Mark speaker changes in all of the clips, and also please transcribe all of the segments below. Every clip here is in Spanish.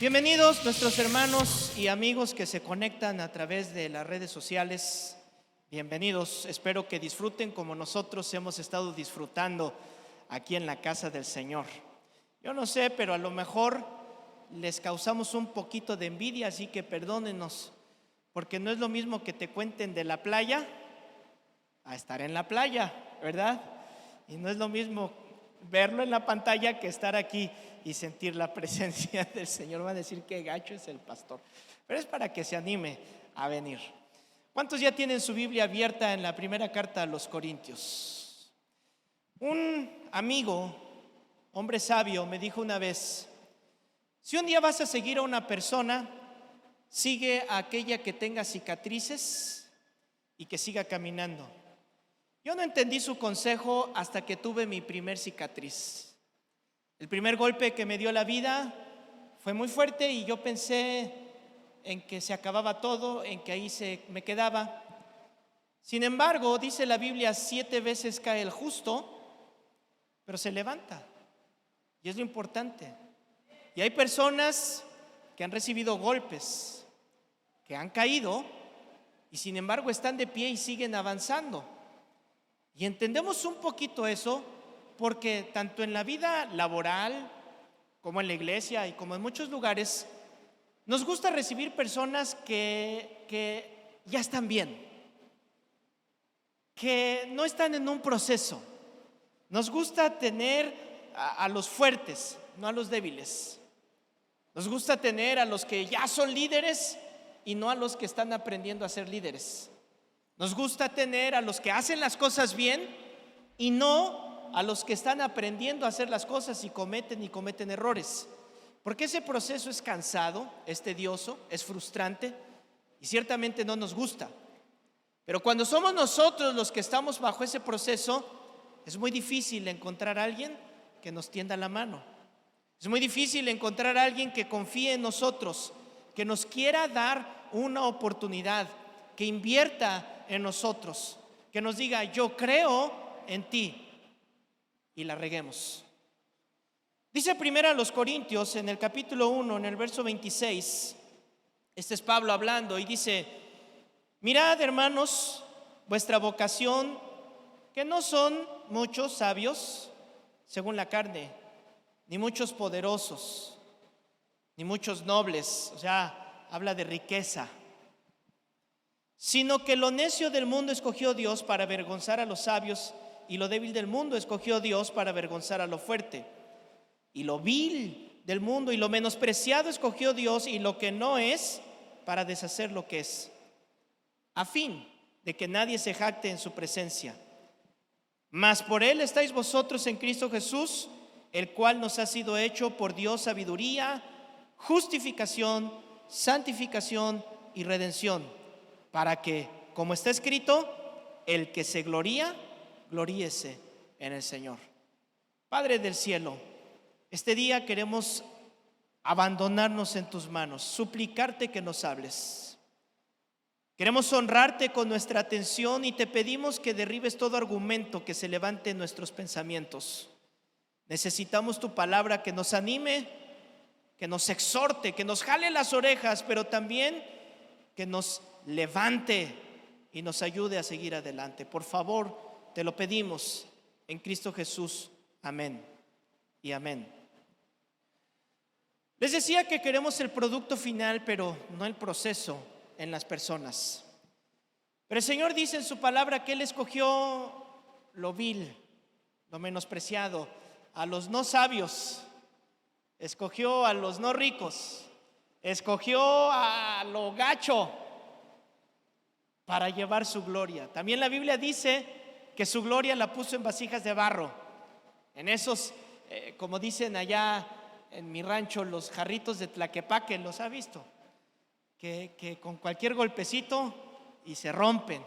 Speaker 1: Bienvenidos nuestros hermanos y amigos que se conectan a través de las redes sociales. Bienvenidos, espero que disfruten como nosotros hemos estado disfrutando aquí en la casa del Señor. Yo no sé, pero a lo mejor les causamos un poquito de envidia, así que perdónenos, porque no es lo mismo que te cuenten de la playa a estar en la playa, ¿verdad? Y no es lo mismo verlo en la pantalla que estar aquí y sentir la presencia del Señor. Va a decir que gacho es el pastor, pero es para que se anime a venir. ¿Cuántos ya tienen su Biblia abierta en la primera carta a los Corintios? Un amigo, hombre sabio, me dijo una vez: si un día vas a seguir a una persona, sigue a aquella que tenga cicatrices y que siga caminando. Yo no entendí su consejo hasta que tuve mi primer cicatriz. El primer golpe que me dio la vida fue muy fuerte y yo pensé en que se acababa todo, en que ahí me quedaba. Sin embargo, dice la Biblia, 7 veces cae el justo, pero se levanta. Y es lo importante. Y hay personas que han recibido golpes, que han caído y sin embargo están de pie y siguen avanzando. Y entendemos un poquito eso porque tanto en la vida laboral como en la iglesia y como en muchos lugares nos gusta recibir personas que ya están bien, que no están en un proceso. Nos gusta tener a los fuertes, no a los débiles. Nos gusta tener a los que ya son líderes y no a los que están aprendiendo a ser líderes. Nos gusta tener a los que hacen las cosas bien y no a los que están aprendiendo a hacer las cosas y cometen errores. Porque ese proceso es cansado, es tedioso, es frustrante y ciertamente no nos gusta. Pero cuando somos nosotros los que estamos bajo ese proceso, es muy difícil encontrar a alguien que nos tienda la mano. Es muy difícil encontrar a alguien que confíe en nosotros, que nos quiera dar una oportunidad, que invierta en nosotros, que nos diga: yo creo en ti, y la reguemos. Dice primero a los Corintios en el capítulo 1, en el verso 26, este es Pablo hablando y dice: mirad, hermanos, vuestra vocación, que no son muchos sabios según la carne, ni muchos poderosos, ni muchos nobles, o sea, habla de riqueza, sino que lo necio del mundo escogió Dios para avergonzar a los sabios, y lo débil del mundo escogió Dios para avergonzar a lo fuerte. Y lo vil del mundo y lo menospreciado escogió Dios, y lo que no es, para deshacer lo que es, a fin de que nadie se jacte en su presencia. Mas por él estáis vosotros en Cristo Jesús, el cual nos ha sido hecho por Dios sabiduría, justificación, santificación y redención, para que, como está escrito, el que se gloría, gloríese en el Señor. Padre del cielo, este día queremos abandonarnos en tus manos, suplicarte que nos hables. Queremos honrarte con nuestra atención y te pedimos que derribes todo argumento que se levante en nuestros pensamientos. Necesitamos tu palabra que nos anime, que nos exhorte, que nos jale las orejas, pero también que nos levante y nos ayude a seguir adelante. Por favor, te lo pedimos en Cristo Jesús. Amén y amén. Les decía que queremos el producto final, pero no el proceso en las personas. Pero el Señor dice en su palabra que Él escogió lo vil, lo menospreciado, a los no sabios, escogió a los no ricos, escogió a lo gacho para llevar su gloria. También la Biblia dice que su gloria la puso en vasijas de barro, en esos, como dicen allá en mi rancho, los jarritos de Tlaquepaque, los ha visto, que con cualquier golpecito y se rompen.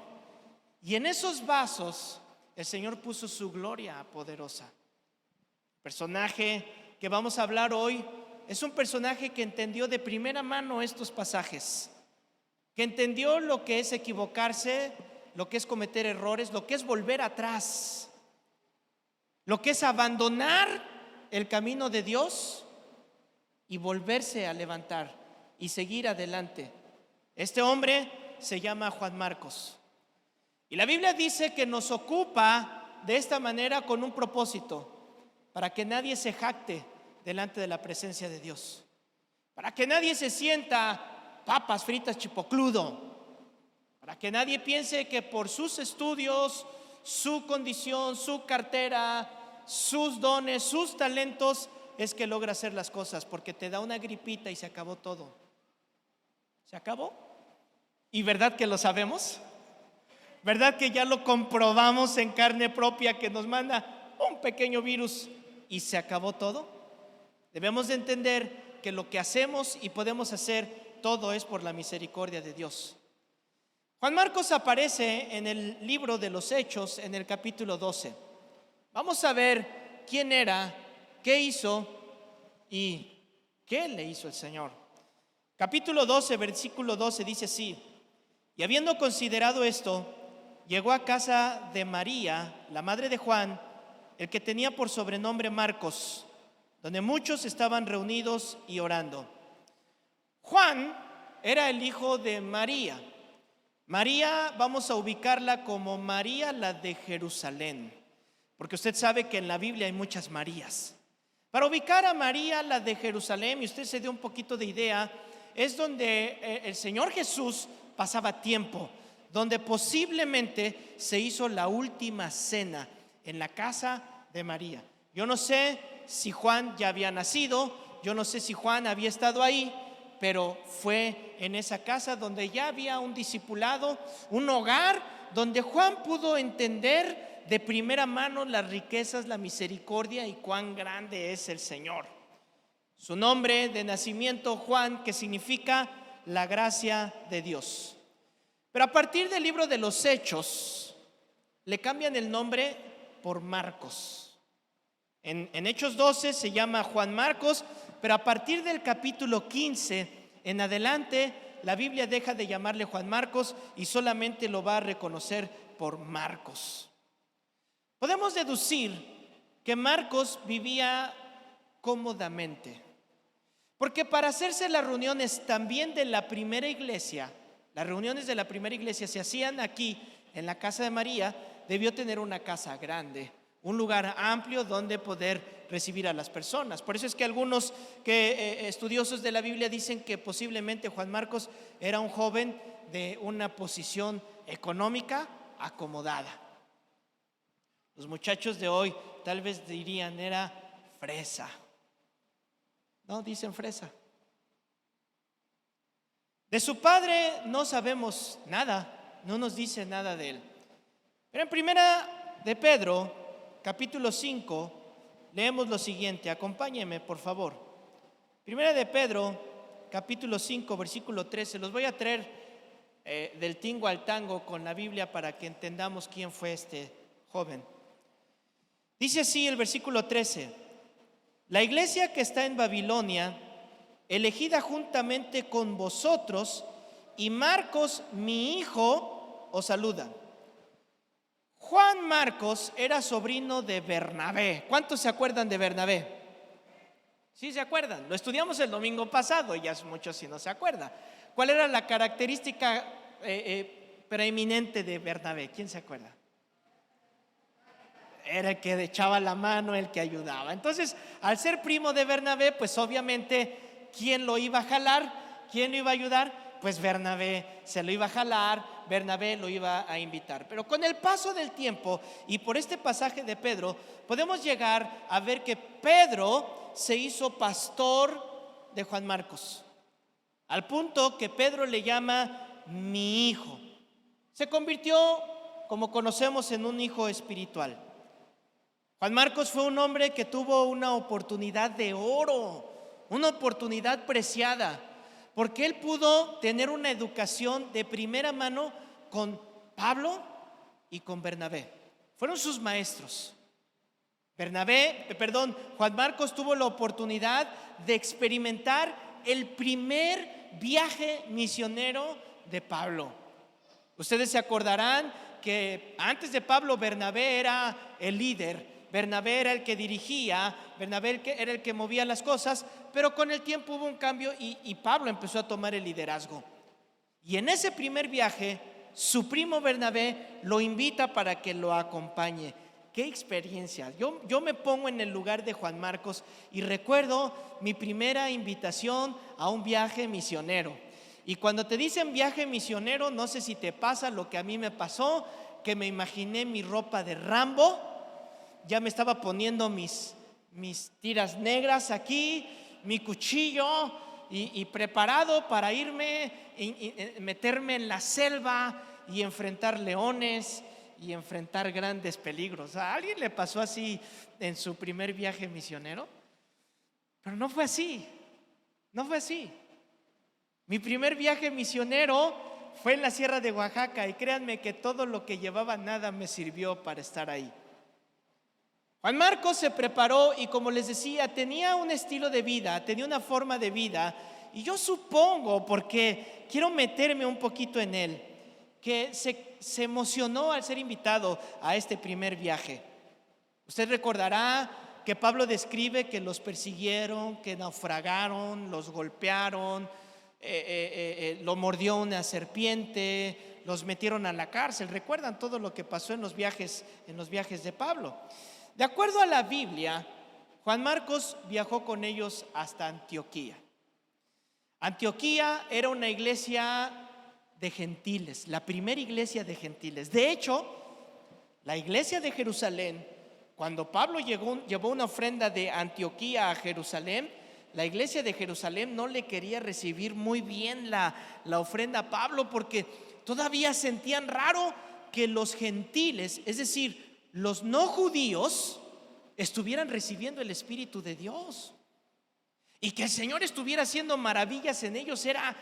Speaker 1: Y en esos vasos el Señor puso su gloria poderosa. El personaje que vamos a hablar hoy es un personaje que entendió de primera mano estos pasajes, que entendió lo que es equivocarse, lo que es cometer errores, lo que es volver atrás, lo que es abandonar el camino de Dios y volverse a levantar y seguir adelante. Este hombre se llama Juan Marcos. Y la Biblia dice que nos ocupa de esta manera con un propósito, para que nadie se jacte delante de la presencia de Dios, para que nadie se sienta papas fritas chipocludo, para que nadie piense que por sus estudios, su condición, su cartera, sus dones, sus talentos, es que logra hacer las cosas, porque te da una gripita y se acabó todo. ¿Se acabó? ¿Y verdad que lo sabemos? ¿Verdad que ya lo comprobamos en carne propia, que nos manda un pequeño virus y se acabó todo? Debemos de entender que lo que hacemos y podemos hacer, todo es por la misericordia de Dios. Juan Marcos aparece en el libro de los Hechos, en el capítulo 12. Vamos a ver quién era, qué hizo y qué le hizo el Señor. Capítulo 12, versículo 12 dice así: y habiendo considerado esto, llegó a casa de María, la madre de Juan, el que tenía por sobrenombre Marcos, donde muchos estaban reunidos y orando. Juan era el hijo de María. María, vamos a ubicarla como María, la de Jerusalén, porque usted sabe que en la Biblia hay muchas Marías. Para ubicar a María, la de Jerusalén, y usted se dio un poquito de idea, es donde el Señor Jesús pasaba tiempo, donde posiblemente se hizo la última cena, en la casa de María. Yo no sé si Juan ya había nacido, yo no sé si Juan había estado ahí, pero fue en esa casa donde ya había un discipulado, un hogar donde Juan pudo entender de primera mano las riquezas, la misericordia y cuán grande es el Señor. Su nombre de nacimiento, Juan, que significa la gracia de Dios. Pero a partir del libro de los Hechos, le cambian el nombre por Marcos. En Hechos 12 se llama Juan Marcos, pero a partir del capítulo 15 en adelante, la Biblia deja de llamarle Juan Marcos y solamente lo va a reconocer por Marcos. Podemos deducir que Marcos vivía cómodamente, porque para hacerse las reuniones también de la primera iglesia, las reuniones de la primera iglesia se hacían aquí en la casa de María. Debió tener una casa grande, un lugar amplio donde poder recibir a las personas. Por eso es que algunos estudiosos de la Biblia dicen que posiblemente Juan Marcos era un joven de una posición económica acomodada. Los muchachos de hoy tal vez dirían era fresa. No, dicen fresa. De su padre no sabemos nada, no nos dice nada de él. Pero en primera de Pedro, capítulo 5, leemos lo siguiente. Acompáñenme, por favor. Primera de Pedro, capítulo 5, versículo 13. Los voy a traer del tingo al tango con la Biblia para que entendamos quién fue este joven. Dice así el versículo 13: la iglesia que está en Babilonia, elegida juntamente con vosotros, y Marcos, mi hijo, os saluda. Juan Marcos era sobrino de Bernabé. ¿Cuántos se acuerdan de Bernabé? ¿Sí se acuerdan? Lo estudiamos el domingo pasado, ya es mucho si no se acuerda. ¿Cuál era la característica preeminente de Bernabé? ¿Quién se acuerda? Era el que echaba la mano, el que ayudaba. Entonces, al ser primo de Bernabé, pues obviamente, ¿quién lo iba a jalar? ¿Quién lo iba a ayudar? Pues Bernabé se lo iba a jalar, Bernabé lo iba a invitar. Pero con el paso del tiempo y por este pasaje de Pedro, podemos llegar a ver que Pedro se hizo pastor de Juan Marcos, al punto que Pedro le llama mi hijo. Se convirtió, como conocemos, en un hijo espiritual. Juan Marcos fue un hombre que tuvo una oportunidad de oro, una oportunidad preciada, porque él pudo tener una educación de primera mano con Pablo y con Bernabé. Fueron sus maestros. Juan Marcos tuvo la oportunidad de experimentar el primer viaje misionero de Pablo. Ustedes se acordarán que antes de Pablo, Bernabé era el líder Bernabé era el que dirigía, Bernabé era el que movía las cosas, pero con el tiempo hubo un cambio y Pablo empezó a tomar el liderazgo. Y en ese primer viaje, su primo Bernabé lo invita para que lo acompañe. ¡Qué experiencia! Yo me pongo en el lugar de Juan Marcos y recuerdo mi primera invitación a un viaje misionero. Y cuando te dicen viaje misionero, no sé si te pasa lo que a mí me pasó, que me imaginé mi ropa de Rambo, ya me estaba poniendo mis tiras negras aquí, mi cuchillo y preparado para irme y meterme en la selva y enfrentar leones y enfrentar grandes peligros. ¿A alguien le pasó así en su primer viaje misionero? Pero no fue así, no fue así. Mi primer viaje misionero fue en la Sierra de Oaxaca y créanme que todo lo que llevaba nada me sirvió para estar ahí. Juan Marcos se preparó y, como les decía, tenía un estilo de vida, tenía una forma de vida, y yo supongo, porque quiero meterme un poquito en él, que se emocionó al ser invitado a este primer viaje. Usted recordará que Pablo describe que los persiguieron, que naufragaron, los golpearon, lo mordió una serpiente, los metieron a la cárcel. ¿Recuerdan todo lo que pasó en los viajes de Pablo? De acuerdo a la Biblia, Juan Marcos viajó con ellos hasta Antioquía. Antioquía era una iglesia de gentiles, la primera iglesia de gentiles. De hecho, la iglesia de Jerusalén, cuando Pablo llevó una ofrenda de Antioquía a Jerusalén, la iglesia de Jerusalén no le quería recibir muy bien la ofrenda a Pablo, porque todavía sentían raro que los gentiles, es decir, los no judíos, estuvieran recibiendo el Espíritu de Dios. Y que el Señor estuviera haciendo maravillas en ellos era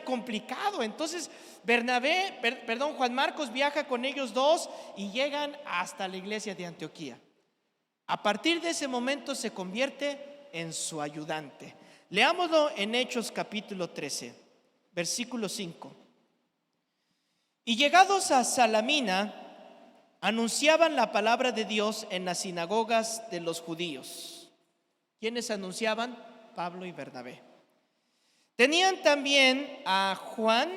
Speaker 1: complicado. Entonces Juan Marcos viaja con ellos dos y llegan hasta la iglesia de Antioquía. A partir de ese momento se convierte en su ayudante. Leámoslo en Hechos capítulo 13, versículo 5. Y llegados a Salamina, anunciaban la palabra de Dios en las sinagogas de los judíos. ¿Quiénes anunciaban? Pablo y Bernabé. Tenían también a Juan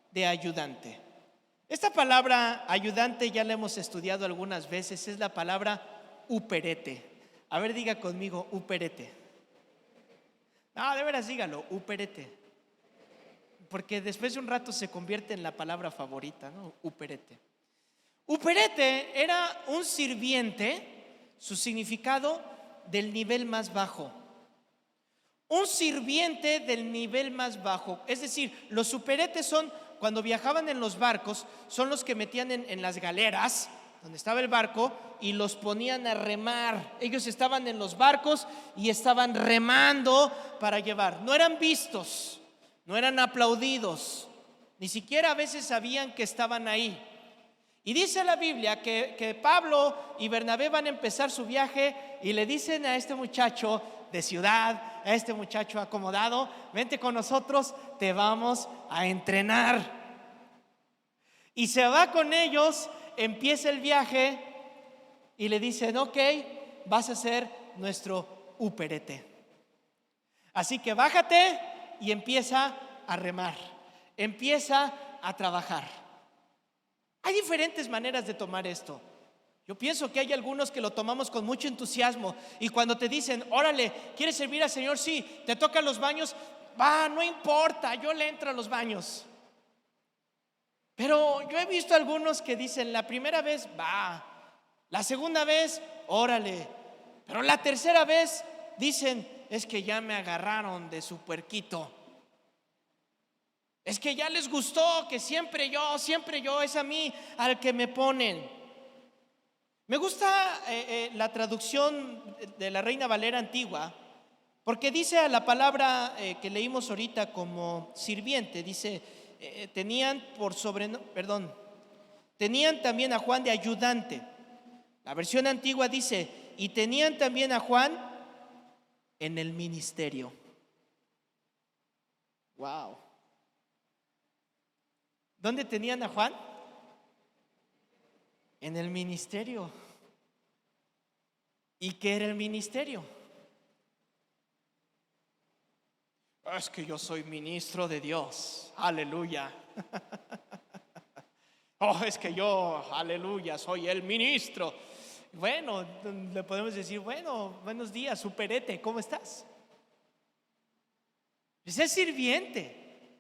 Speaker 1: de ayudante. Esta palabra ayudante ya la hemos estudiado algunas veces, es la palabra uperete. A ver, diga conmigo, uperete. No, de veras dígalo, uperete. Porque después de un rato se convierte en la palabra favorita, ¿no? Uperete. Uperete era un sirviente, su significado, del nivel más bajo. Un sirviente del nivel más bajo. Es decir, los uperetes son, cuando viajaban en los barcos, son los que metían en las galeras, donde estaba el barco, y los ponían a remar. Ellos estaban en los barcos y estaban remando para llevar. No eran vistos, no eran aplaudidos, ni siquiera a veces sabían que estaban ahí. Y dice la Biblia que Pablo y Bernabé van a empezar su viaje y le dicen a este muchacho de ciudad, a este muchacho acomodado: vente con nosotros, te vamos a entrenar. Y se va con ellos, empieza el viaje y le dicen: ok, vas a ser nuestro uperete. Así que bájate y empieza a remar, empieza a trabajar. Hay diferentes maneras de tomar esto. Yo pienso que hay algunos que lo tomamos con mucho entusiasmo, y cuando te dicen: órale, ¿quieres servir al Señor? Sí. ¿Te tocan los baños? Va, no importa, yo le entro a los baños. Pero yo he visto algunos que dicen: la primera vez, va. La segunda vez, órale. Pero la tercera vez dicen: es que ya me agarraron de su puerquito. Es que ya les gustó que siempre yo, es a mí al que me ponen. Me gusta la traducción de la Reina Valera antigua, porque dice la palabra que leímos ahorita como sirviente, dice, tenían también a Juan de ayudante. La versión antigua dice: y tenían también a Juan en el ministerio. Wow. ¿Dónde tenían a Juan? En el ministerio. ¿Y qué era el ministerio? Es que yo soy ministro de Dios, aleluya. Oh, es que yo, aleluya, soy el ministro. Bueno, le podemos decir, bueno, buenos días, superete, ¿cómo estás? Es el sirviente.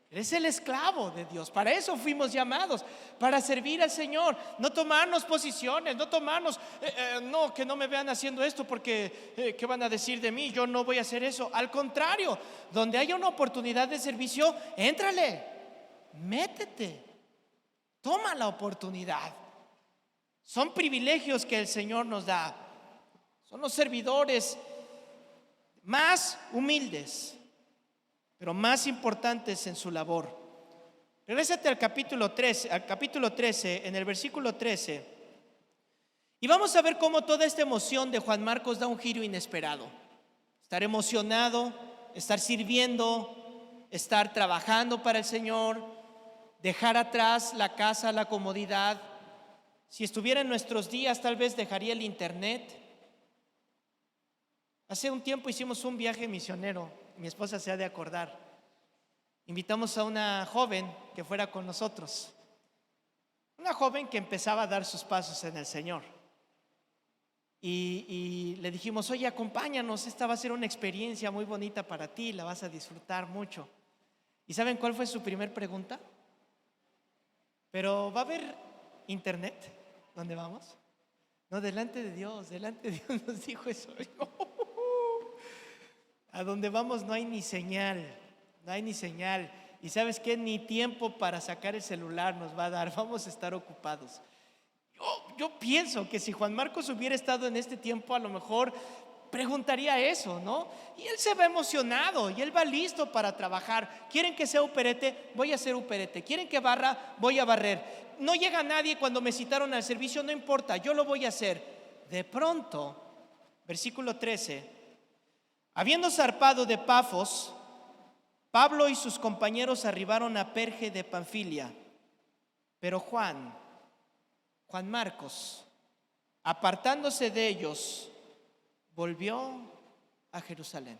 Speaker 1: Eres el esclavo de Dios. Para eso fuimos llamados, para servir al Señor. No tomarnos posiciones, no tomarnos, no, que no me vean haciendo esto porque ¿qué van a decir de mí? Yo no voy a hacer eso. Al contrario, donde haya una oportunidad de servicio, éntrale, métete, toma la oportunidad. Son privilegios que el Señor nos da. Son los servidores más humildes, pero más importantes en su labor. Regrésate al capítulo 13, en el versículo 13, y vamos a ver cómo toda esta emoción de Juan Marcos da un giro inesperado. Estar emocionado, estar sirviendo, estar trabajando para el Señor, dejar atrás la casa, la comodidad. Si estuviera en nuestros días, tal vez dejaría el internet. Hace un tiempo hicimos un viaje misionero, mi esposa se ha de acordar. Invitamos a una joven que fuera con nosotros, una joven que empezaba a dar sus pasos en el Señor. Y le dijimos, oye, acompáñanos, esta va a ser una experiencia muy bonita para ti, la vas a disfrutar mucho. ¿Y saben cuál fue su primer pregunta? ¿Pero va a haber internet? ¿Dónde vamos? No, delante de Dios nos dijo eso. A donde vamos no hay ni señal, no hay ni señal. Y ¿sabes qué? Ni tiempo para sacar el celular nos va a dar, vamos a estar ocupados. Yo pienso que si Juan Marcos hubiera estado en este tiempo, a lo mejor preguntaría eso, ¿no? Y él se va emocionado y él va listo para trabajar. ¿Quieren que sea uperete? Voy a ser uperete. ¿Quieren que barra? Voy a barrer. No llega nadie cuando me citaron al servicio, no importa, yo lo voy a hacer. De pronto, versículo 13, habiendo zarpado de Pafos, Pablo y sus compañeros arribaron a Perge de Panfilia. Pero Juan Marcos, apartándose de ellos, volvió a Jerusalén.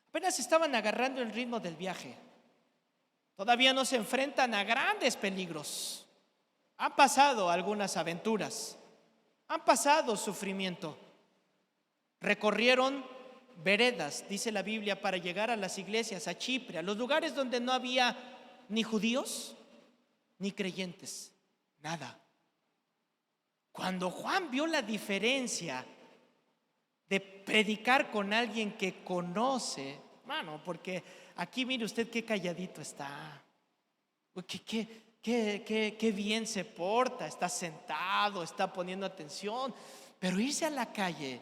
Speaker 1: Apenas estaban agarrando el ritmo del viaje. Todavía no se enfrentan a grandes peligros. Han pasado algunas aventuras, han pasado sufrimiento. Recorrieron veredas, dice la Biblia, para llegar a las iglesias, a Chipre, a los lugares donde no había ni judíos ni creyentes, nada. Cuando Juan vio la diferencia de predicar con alguien que conoce, hermano, porque aquí mire usted qué calladito está, qué bien se porta, está sentado, está poniendo atención, pero irse a la calle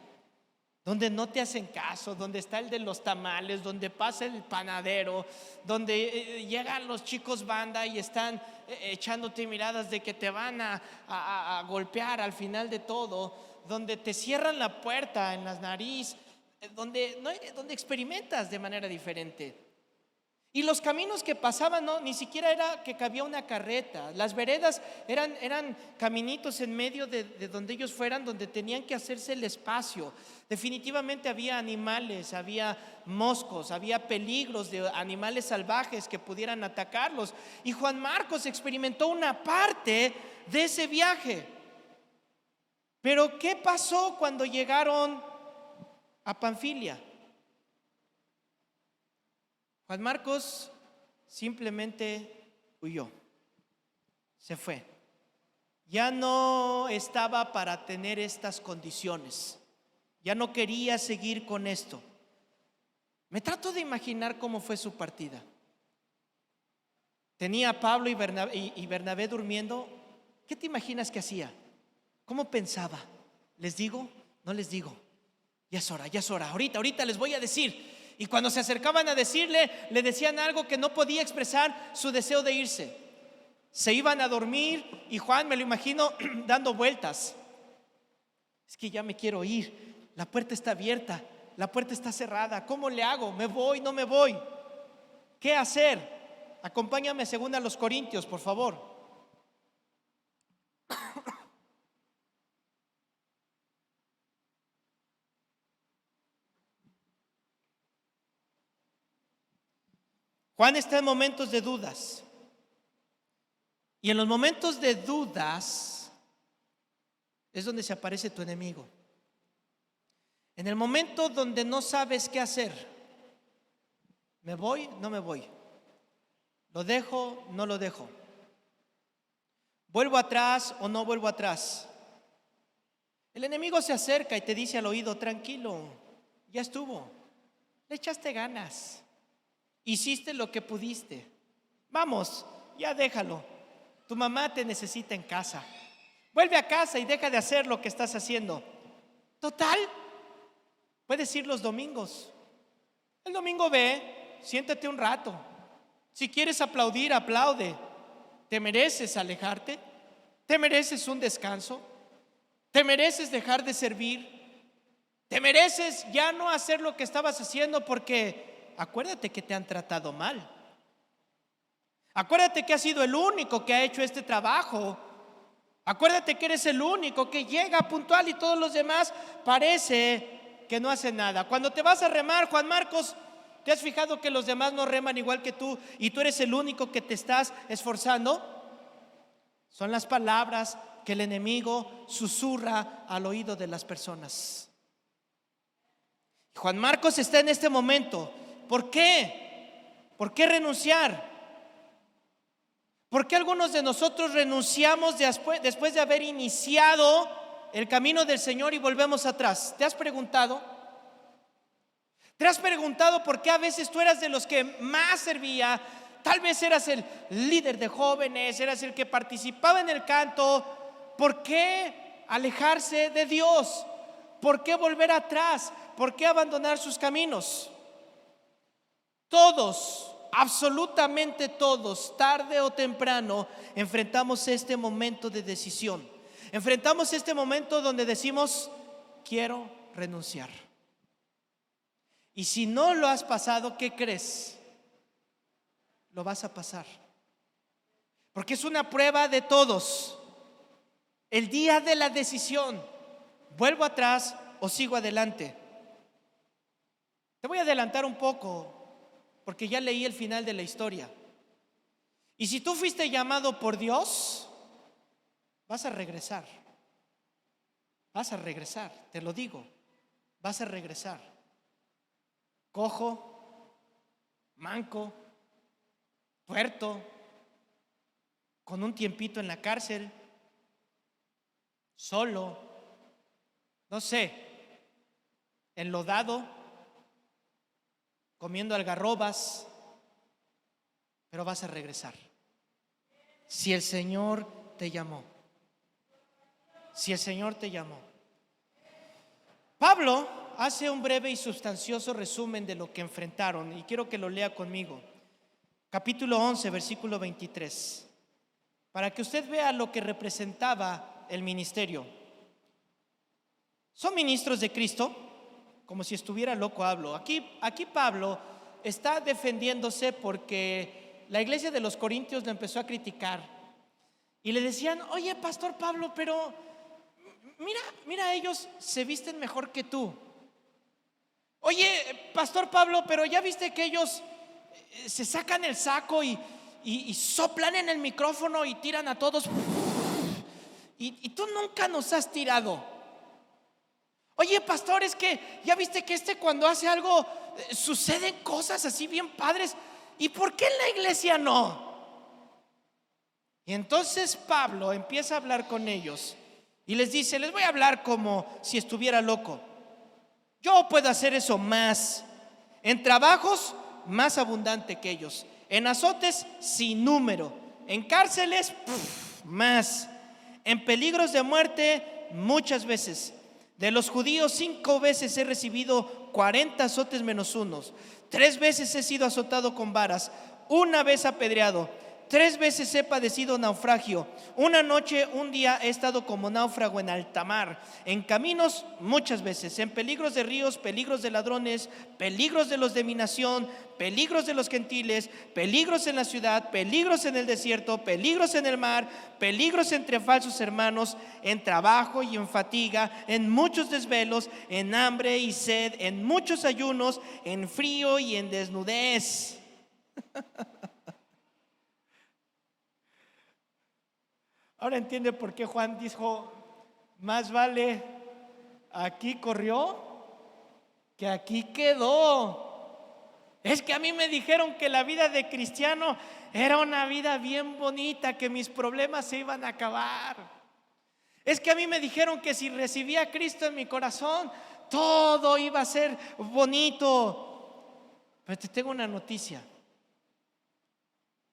Speaker 1: donde no te hacen caso, donde está el de los tamales, donde pasa el panadero, donde llegan los chicos banda y están echándote miradas de que te van a golpear al final de todo, donde te cierran la puerta en las narices, donde experimentas de manera diferente. Y los caminos que pasaban, no, ni siquiera era que cabía una carreta. Las veredas eran caminitos en medio de donde ellos fueran, donde tenían que hacerse el espacio. Definitivamente había animales, había moscos, había peligros de animales salvajes que pudieran atacarlos. Y Juan Marcos experimentó una parte de ese viaje. Pero ¿qué pasó cuando llegaron a Panfilia? Juan Marcos simplemente huyó, se fue. Ya no estaba para tener estas condiciones, ya no quería seguir con esto. Me trato de imaginar cómo fue su partida. Tenía a Pablo y Bernabé durmiendo. ¿Qué te imaginas que hacía? ¿Cómo pensaba? ¿Les digo? No les digo. Ya es hora, ahorita les voy a decir. Y cuando se acercaban a decirle, le decían algo que no podía expresar su deseo de irse. Se iban a dormir y Juan, me lo imagino, dando vueltas. Es que ya me quiero ir, la puerta está abierta, la puerta está cerrada. ¿Cómo le hago? ¿Me voy? ¿No me voy? ¿Qué hacer? Acompáñame según a los Corintios, por favor. Juan está en momentos de dudas. Y en los momentos de dudas es donde se aparece tu enemigo. En el momento donde no sabes qué hacer. ¿Me voy? ¿No me voy? ¿Lo dejo? ¿No lo dejo? ¿Vuelvo atrás o no vuelvo atrás? El enemigo se acerca y te dice al oído: tranquilo, ya estuvo, le echaste ganas, hiciste lo que pudiste, vamos, ya déjalo, tu mamá te necesita en casa, vuelve a casa y deja de hacer lo que estás haciendo. Total, puedes ir los domingos. El domingo ve, siéntate un rato. Si quieres aplaudir, aplaude. ¿Te mereces alejarte? ¿Te mereces un descanso? ¿Te mereces dejar de servir? ¿Te mereces ya no hacer lo que estabas haciendo? Porque acuérdate que te han tratado mal. Acuérdate que has sido el único que ha hecho este trabajo. Acuérdate que eres el único que llega puntual y todos los demás parece que no hacen nada. Cuando te vas a remar, Juan Marcos, ¿te has fijado que los demás no reman igual que tú y tú eres el único que te estás esforzando? Son las palabras que el enemigo susurra al oído de las personas. Juan Marcos está en este momento. ¿Por qué? ¿Por qué renunciar? ¿Por qué algunos de nosotros renunciamos después de haber iniciado el camino del Señor y volvemos atrás? ¿Te has preguntado? ¿Te has preguntado por qué a veces tú eras de los que más servía? Tal vez eras el líder de jóvenes, eras el que participaba en el canto. ¿Por qué alejarse de Dios? ¿Por qué volver atrás? ¿Por qué abandonar sus caminos? Todos, absolutamente todos, tarde o temprano, enfrentamos este momento de decisión. Enfrentamos este momento donde decimos: quiero renunciar. Y si no lo has pasado, ¿qué crees? Lo vas a pasar. Porque es una prueba de todos. El día de la decisión, ¿vuelvo atrás o sigo adelante? Te voy a adelantar un poco, porque ya leí el final de la historia. Y si tú fuiste llamado por Dios, vas a regresar. Vas a regresar, te lo digo. Vas a regresar. Cojo, manco, tuerto, con un tiempito en la cárcel, solo, no sé, enlodado, comiendo algarrobas, pero vas a regresar. Si el Señor te llamó, si el Señor te llamó. Pablo hace un breve y sustancioso resumen de lo que enfrentaron y quiero que lo lea conmigo. Capítulo 11, versículo 23, para que usted vea lo que representaba el ministerio. ¿Son ministros de Cristo? Como si estuviera loco hablo. Aquí Pablo está defendiéndose porque la iglesia de los Corintios lo empezó a criticar y le decían: oye, pastor Pablo, pero mira, ellos se visten mejor que tú. Oye, pastor Pablo, pero ya viste que ellos se sacan el saco y soplan en el micrófono y tiran a todos, y tú nunca nos has tirado. Oye, pastor, es que ya viste que cuando hace algo suceden cosas así bien padres. ¿Y por qué en la iglesia no? Y entonces Pablo empieza a hablar con ellos y les dice: les voy a hablar como si estuviera loco. Yo puedo hacer eso más, en trabajos más abundante que ellos, en azotes sin número, en cárceles más, en peligros de muerte muchas veces. De los judíos 5 veces he recibido 40 azotes menos unos. 3 veces he sido azotado con varas, 1 vez apedreado, 3 veces he padecido naufragio. Una noche, un día he estado como náufrago en alta mar, en caminos muchas veces, en peligros de ríos, peligros de ladrones, peligros de los de mi nación, peligros de los gentiles, peligros en la ciudad, peligros en el desierto, peligros en el mar, peligros entre falsos hermanos, en trabajo y en fatiga, en muchos desvelos, en hambre y sed, en muchos ayunos, en frío y en desnudez. Ahora entiende por qué Juan dijo: más vale aquí corrió que aquí quedó. Es que a mí me dijeron que la vida de cristiano era una vida bien bonita, que mis problemas se iban a acabar. Es que a mí me dijeron que si recibía a Cristo en mi corazón, todo iba a ser bonito. Pero te tengo una noticia: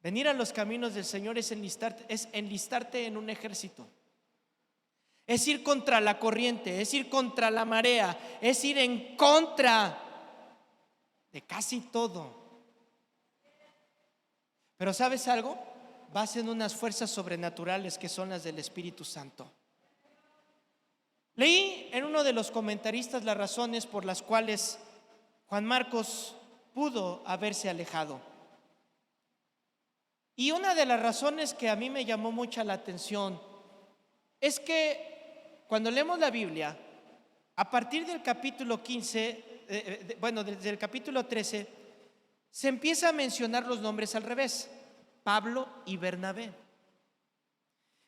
Speaker 1: venir a los caminos del Señor es enlistarte en un ejército. Es ir contra la corriente, es ir contra la marea, es ir en contra de casi todo. Pero ¿sabes algo? Vas en unas fuerzas sobrenaturales que son las del Espíritu Santo. Leí en uno de los comentaristas las razones por las cuales Juan Marcos pudo haberse alejado. Y una de las razones que a mí me llamó mucha la atención es que cuando leemos la Biblia, a partir del capítulo 15, desde el capítulo 13, se empieza a mencionar los nombres al revés: Pablo y Bernabé.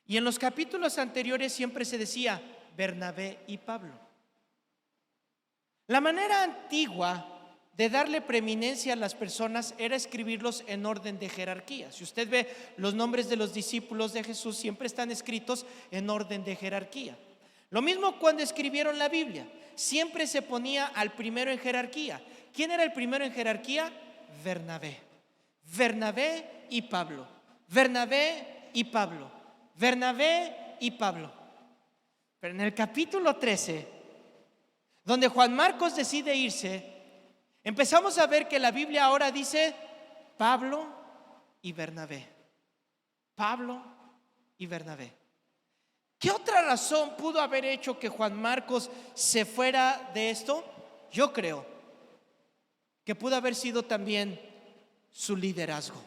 Speaker 1: Y en los capítulos anteriores siempre se decía Bernabé y Pablo. La manera antigua de darle preeminencia a las personas era escribirlos en orden de jerarquía. Si usted ve los nombres de los discípulos de Jesús, siempre están escritos en orden de jerarquía. Lo mismo cuando escribieron la Biblia, siempre se ponía al primero en jerarquía. ¿Quién era el primero en jerarquía? Bernabé. Bernabé y Pablo. Bernabé y Pablo. Bernabé y Pablo. Pero en el capítulo 13, donde Juan Marcos decide irse, empezamos a ver que la Biblia ahora dice Pablo y Bernabé. Pablo y Bernabé. ¿Qué otra razón pudo haber hecho que Juan Marcos se fuera de esto? Yo creo que pudo haber sido también su liderazgo.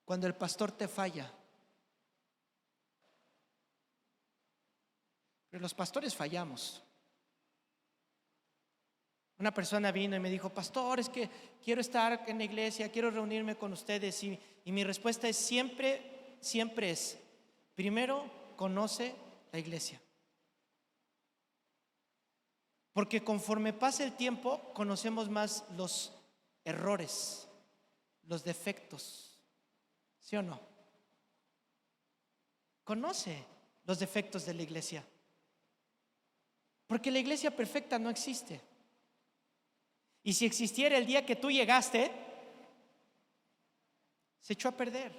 Speaker 1: Cuando el pastor te falla, pero los pastores fallamos. Una persona vino y me dijo: pastor, es que quiero estar en la iglesia, quiero reunirme con ustedes. Y mi respuesta es siempre es: primero, conoce la iglesia. Porque conforme pasa el tiempo, conocemos más los errores, los defectos. ¿Sí o no? Conoce los defectos de la iglesia. Porque la iglesia perfecta no existe. Y si existiera el día que tú llegaste, se echó a perder.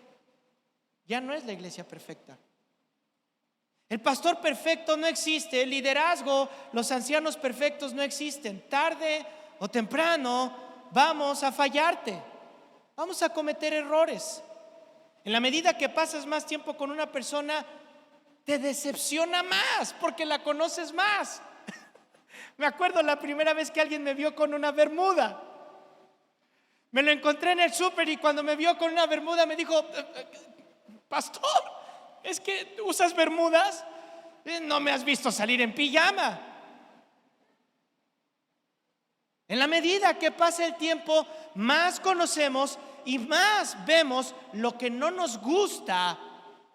Speaker 1: Ya no es la iglesia perfecta. El pastor perfecto no existe. El liderazgo, los ancianos perfectos no existen. Tarde o temprano vamos a fallarte. Vamos a cometer errores. En la medida que pasas más tiempo con una persona, te decepciona más porque la conoces más. Me acuerdo la primera vez que alguien me vio con una bermuda. Me lo encontré en el súper y cuando me vio con una bermuda me dijo: pastor, ¿es que usas bermudas? No me has visto salir en pijama. En la medida que pasa el tiempo, más conocemos y más vemos lo que no nos gusta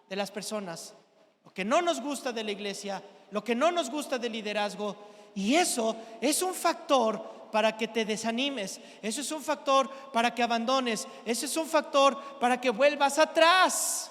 Speaker 1: de las personas, lo que no nos gusta de la iglesia, lo que no nos gusta del liderazgo. Y eso es un factor para que te desanimes. Eso es un factor para que abandones. Eso es un factor para que vuelvas atrás.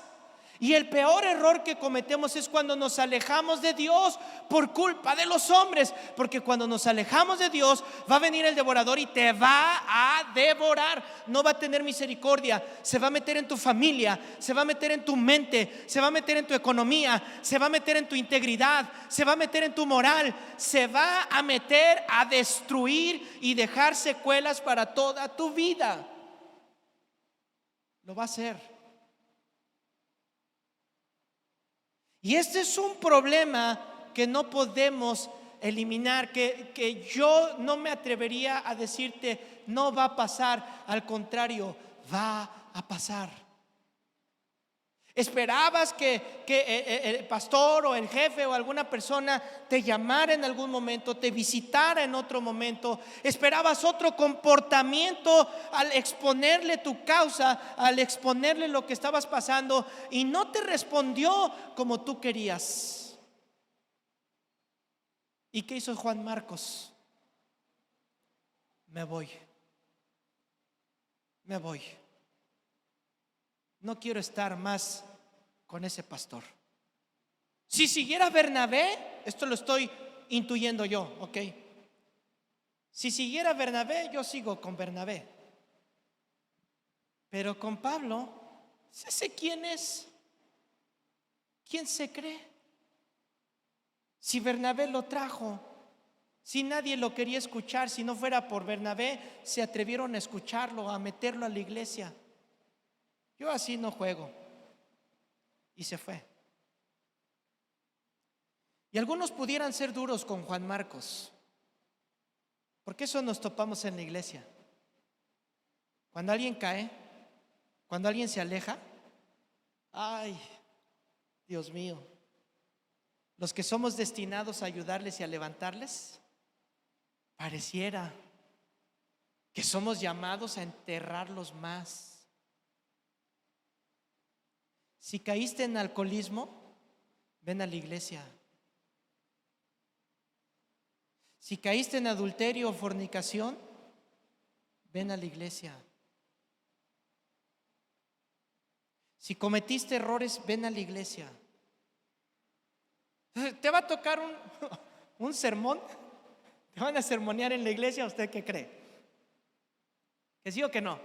Speaker 1: Y el peor error que cometemos es cuando nos alejamos de Dios por culpa de los hombres. Porque cuando nos alejamos de Dios, va a venir el devorador y te va a devorar. No va a tener misericordia. Se va a meter en tu familia, se va a meter en tu mente, se va a meter en tu economía, se va a meter en tu integridad, se va a meter en tu moral, se va a meter a destruir y dejar secuelas para toda tu vida. Lo va a hacer. Y este es un problema que no podemos eliminar, que yo no me atrevería a decirte no va a pasar. Al contrario, va a pasar. Esperabas que el pastor o el jefe o alguna persona te llamara en algún momento, te visitara en otro momento. Esperabas otro comportamiento al exponerle tu causa, al exponerle lo que estabas pasando, y no te respondió como tú querías. ¿Y qué hizo Juan Marcos? Me voy. No quiero estar más con ese pastor. Si siguiera Bernabé, esto lo estoy intuyendo yo, ¿ok? Si siguiera Bernabé, yo sigo con Bernabé. Pero con Pablo, ¿ese quién es? ¿Quién se cree? Si Bernabé lo trajo, si nadie lo quería escuchar, si no fuera por Bernabé, se atrevieron a escucharlo, a meterlo a la iglesia. Yo así no juego. Y se fue. Y algunos pudieran ser duros con Juan Marcos, porque eso nos topamos en la iglesia. Cuando alguien cae, cuando alguien se aleja, ay, Dios mío, los que somos destinados a ayudarles y a levantarles, pareciera que somos llamados a enterrarlos más. Si caíste en alcoholismo, ven a la iglesia. Si caíste en adulterio o fornicación, ven a la iglesia. Si cometiste errores, ven a la iglesia. ¿Te va a tocar un sermón? ¿Te van a sermonear en la iglesia? ¿Usted qué cree? ¿Que sí o que no?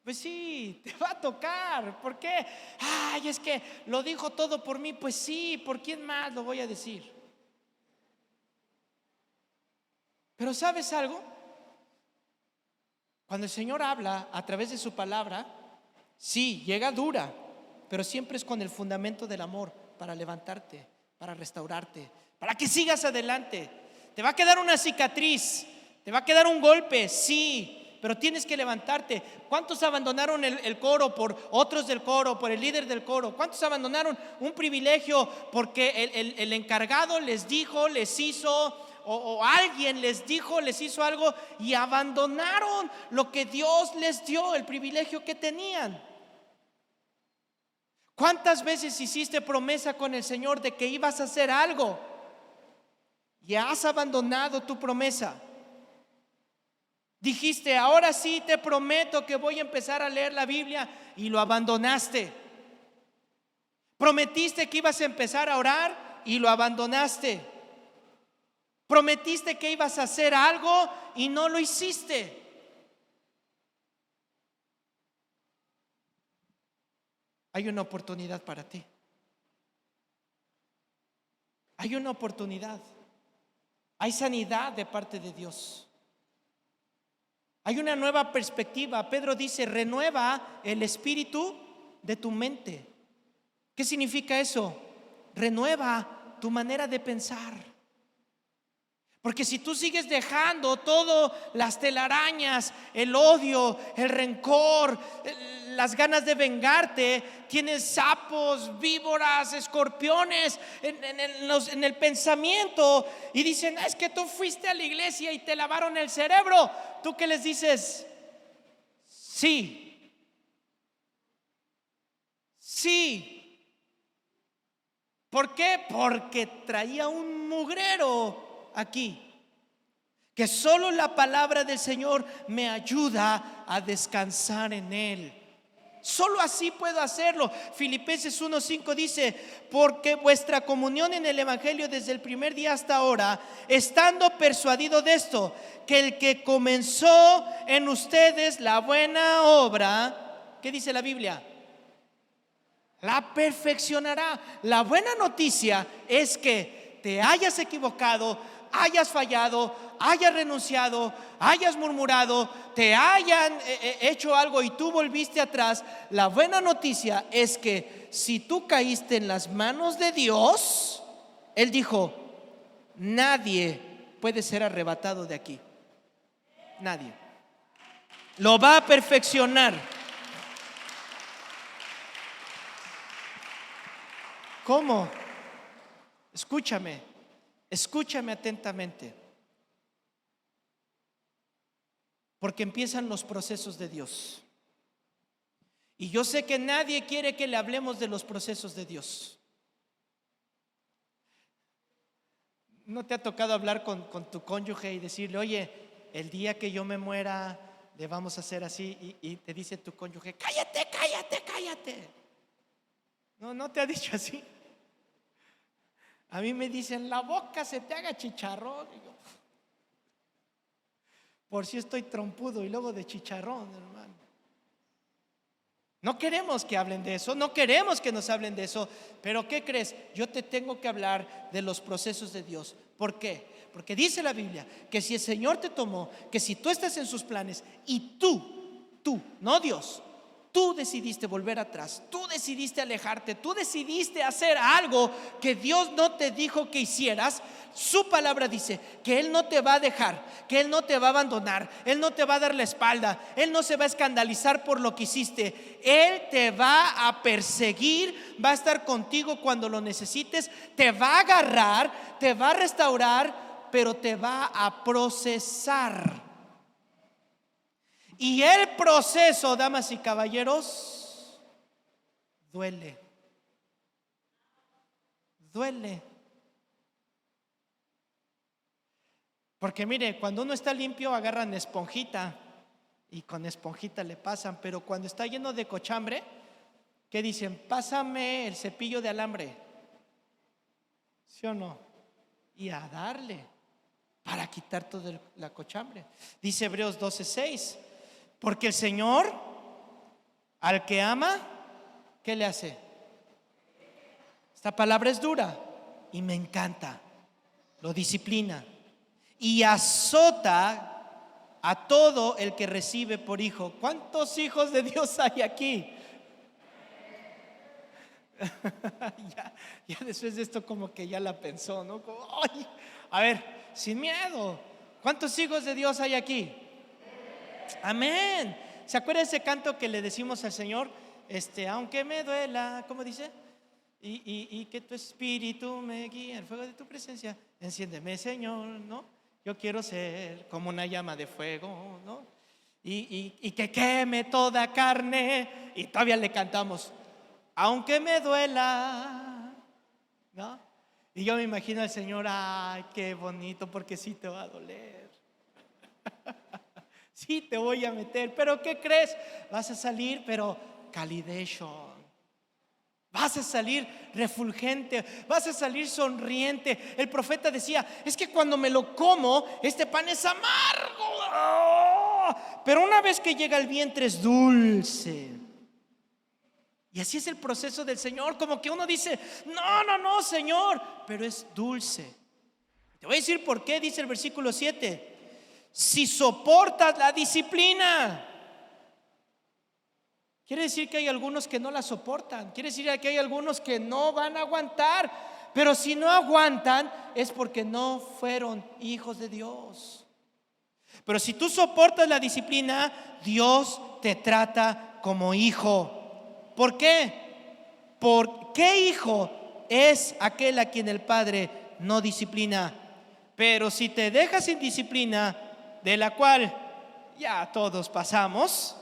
Speaker 1: Pues sí, te va a tocar. ¿Por qué? Ay, es que lo dijo todo por mí. Pues sí, ¿por quién más lo voy a decir? Pero ¿sabes algo? Cuando el Señor habla a través de su palabra, sí, llega dura, pero siempre es con el fundamento del amor, para levantarte, para restaurarte, para que sigas adelante. Te va a quedar una cicatriz, te va a quedar un golpe, sí, pero tienes que levantarte. ¿Cuántos abandonaron el coro por otros del coro, por el líder del coro? ¿Cuántos abandonaron un privilegio porque el encargado les dijo, les hizo, o alguien les dijo, les hizo algo, y abandonaron lo que Dios les dio, el privilegio que tenían? ¿Cuántas veces hiciste promesa con el Señor de que ibas a hacer algo y has abandonado tu promesa? Dijiste, ahora sí te prometo que voy a empezar a leer la Biblia, y lo abandonaste. Prometiste que ibas a empezar a orar y lo abandonaste. Prometiste que ibas a hacer algo y no lo hiciste. Hay una oportunidad para ti. Hay una oportunidad. Hay sanidad de parte de Dios. Hay una nueva perspectiva. Pedro dice, renueva el espíritu de tu mente. ¿Qué significa eso? Renueva tu manera de pensar. Porque si tú sigues dejando todo, las telarañas, el odio, el rencor, las ganas de vengarte, tienes sapos, víboras, escorpiones en el pensamiento, y dicen, es que tú fuiste a la iglesia y te lavaron el cerebro. ¿Tú qué les dices? Sí. Sí. ¿Por qué? Porque traía un mugrero aquí, que solo la palabra del Señor me ayuda a descansar en Él. Solo así puedo hacerlo. Filipenses 1:5 dice, porque vuestra comunión en el Evangelio desde el primer día hasta ahora, estando persuadido de esto, que el que comenzó en ustedes la buena obra, ¿qué dice la Biblia? La perfeccionará. La buena noticia es que te hayas equivocado, hayas fallado, hayas renunciado, hayas murmurado, te hayan hecho algo y tú volviste atrás. La buena noticia es que si tú caíste en las manos de Dios, Él dijo, nadie puede ser arrebatado de aquí. Nadie. Lo va a perfeccionar. ¿Cómo? Escúchame atentamente, porque empiezan los procesos de Dios. Y yo sé que nadie quiere que le hablemos de los procesos de Dios. ¿No te ha tocado hablar con tu cónyuge y decirle, oye, el día que yo me muera, le vamos a hacer así? Y te dice tu cónyuge, cállate, cállate, cállate. ¿No te ha dicho así? A mí me dicen, la boca se te haga chicharrón. Y yo, por si estoy trompudo y luego de chicharrón, hermano. No queremos que hablen de eso, no queremos que nos hablen de eso. Pero ¿qué crees? Yo te tengo que hablar de los procesos de Dios. ¿Por qué? Porque dice la Biblia que si el Señor te tomó, que si tú estás en sus planes y tú, no Dios, tú decidiste volver atrás, tú decidiste alejarte, tú decidiste hacer algo que Dios no te dijo que hicieras. Su palabra dice que Él no te va a dejar, que Él no te va a abandonar, Él no te va a dar la espalda, Él no se va a escandalizar por lo que hiciste. Él te va a perseguir, va a estar contigo cuando lo necesites, te va a agarrar, te va a restaurar, pero te va a procesar. Y el proceso, damas y caballeros, duele. Porque mire, cuando uno está limpio agarran esponjita y con esponjita le pasan. Pero cuando está lleno de cochambre, ¿qué dicen? Pásame el cepillo de alambre, ¿sí o no? Y a darle para quitar toda la cochambre. Dice Hebreos 12:6, porque el Señor al que ama, ¿qué le hace? Esta palabra es dura y me encanta. Lo disciplina y azota a todo el que recibe por hijo. ¿Cuántos hijos de Dios hay aquí? ya después de esto como que ya la pensó, ¿no? Como, ay, a ver, sin miedo. ¿Cuántos hijos de Dios hay aquí? Amén. ¿Se acuerda ese canto que le decimos al Señor? Aunque me duela, ¿cómo dice? Y que tu espíritu me guíe, el fuego de tu presencia, enciéndeme, Señor, ¿no? Yo quiero ser como una llama de fuego, ¿no? Y que queme toda carne. Y todavía le cantamos, aunque me duela, ¿no? Y yo me imagino al Señor, ay, qué bonito, porque sí te va a doler. Sí te voy a meter, pero ¿qué crees? Vas a salir, pero calidation. Vas a salir refulgente, vas a salir sonriente. El profeta decía, es que cuando me lo como, este pan es amargo, pero una vez que llega al vientre es dulce. Y así es el proceso del Señor. Como que uno dice, no, Señor, pero es dulce. Te voy a decir por qué. Dice el versículo 7, si soportas la disciplina. Quiere decir que hay algunos que no la soportan. Quiere decir que hay algunos que no van a aguantar. Pero si no aguantan es porque no fueron hijos de Dios. Pero si tú soportas la disciplina, Dios te trata como hijo. ¿Por qué? ¿Por qué hijo es aquel a quien el Padre no disciplina? Pero si te dejas sin disciplina, de la cual ya todos pasamos,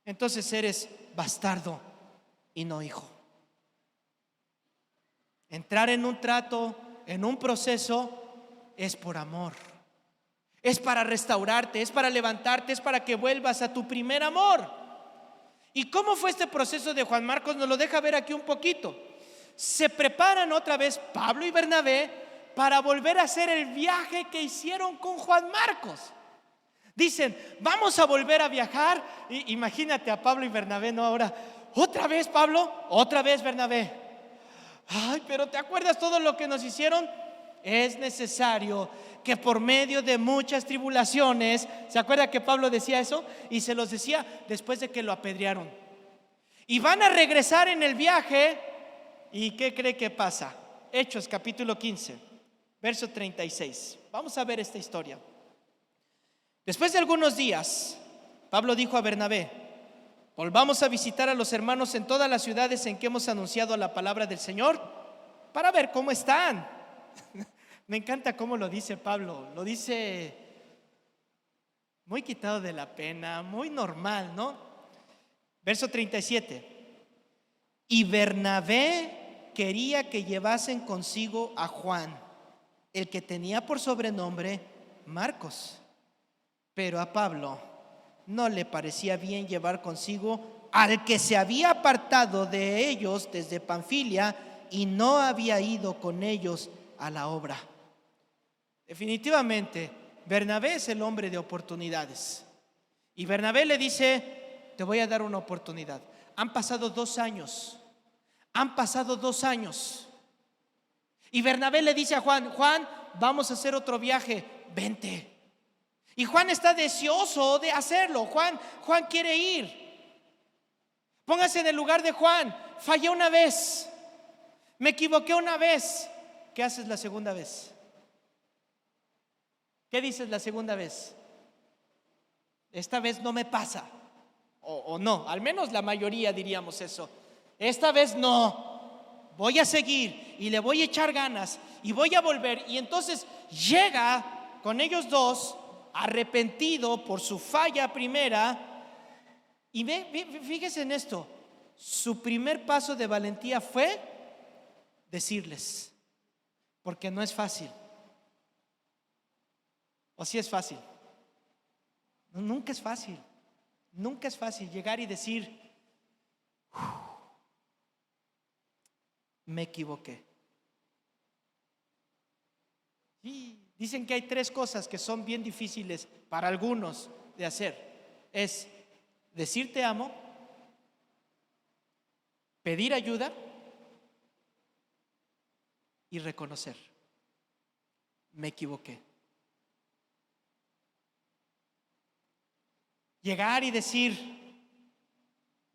Speaker 1: entonces eres bastardo y no hijo. Entrar en un trato, en un proceso, es por amor. Es para restaurarte, es para levantarte, es para que vuelvas a tu primer amor. ¿Y cómo fue este proceso de Juan Marcos? Nos lo deja ver aquí un poquito. Se preparan otra vez Pablo y Bernabé para volver a hacer el viaje que hicieron con Juan Marcos. Dicen, vamos a volver a viajar. Imagínate a Pablo y Bernabé, ¿no? Ahora, otra vez Pablo, otra vez Bernabé. Ay, pero ¿te acuerdas todo lo que nos hicieron? Es necesario que por medio de muchas tribulaciones, ¿se acuerda que Pablo decía eso? Y se los decía después de que lo apedrearon. Y van a regresar en el viaje. ¿Y qué cree que pasa? Hechos capítulo 15, verso 36. Vamos a ver esta historia. Después de algunos días, Pablo dijo a Bernabé, Volvamos a visitar a los hermanos en todas las ciudades en que hemos anunciado la palabra del Señor para ver cómo están. Me encanta cómo lo dice Pablo. Lo dice muy quitado de la pena, muy normal, ¿no? Verso 37. Y Bernabé quería que llevasen consigo a Juan, el que tenía por sobrenombre Marcos. Pero a Pablo no le parecía bien llevar consigo al que se había apartado de ellos desde Panfilia y no había ido con ellos a la obra. Definitivamente, Bernabé es el hombre de oportunidades. Y Bernabé le dice: te voy a dar una oportunidad. Han pasado 2 años. Y Bernabé le dice a Juan: Juan, vamos a hacer otro viaje, vente. Y Juan está deseoso de hacerlo. Juan quiere ir. Póngase en el lugar de Juan. Fallé una vez, me equivoqué una vez. ¿Qué haces la segunda vez? ¿Qué dices la segunda vez? Esta vez no me pasa. O no, al menos la mayoría diríamos eso. Esta vez no, voy a seguir y le voy a echar ganas y voy a volver. Y entonces llega con ellos dos, arrepentido por su falla primera. Y fíjese en esto: su primer paso de valentía fue decirles, porque no es fácil. ¿O sí es fácil? No, nunca es fácil. Nunca es fácil llegar y decir: me equivoqué. Y dicen que hay 3 cosas que son bien difíciles para algunos de hacer. Es decir te amo, pedir ayuda y reconocer: me equivoqué. Llegar y decir: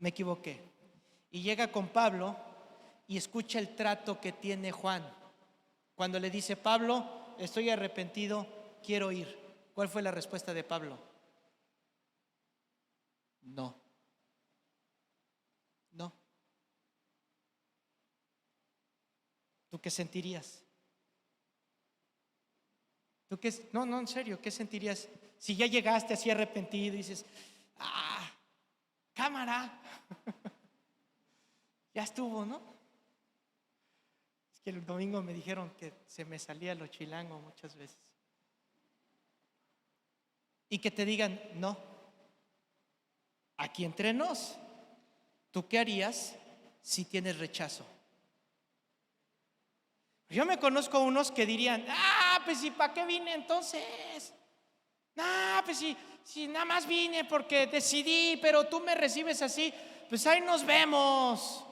Speaker 1: me equivoqué. Y llega con Pablo y escucha el trato que tiene Juan cuando le dice: Pablo, estoy arrepentido, quiero ir. ¿Cuál fue la respuesta de Pablo? No. ¿Tú qué sentirías? No, en serio, ¿qué sentirías si ya llegaste así arrepentido y dices: cámara, ya estuvo, ¿no? Es que el domingo me dijeron que se me salía lo chilango muchas veces. Y que te digan: no. Aquí entre nos, ¿tú qué harías si tienes rechazo? Yo me conozco unos que dirían: pues ¿y para qué vine entonces? Pues si nada más vine porque decidí, pero tú me recibes así, pues ahí nos vemos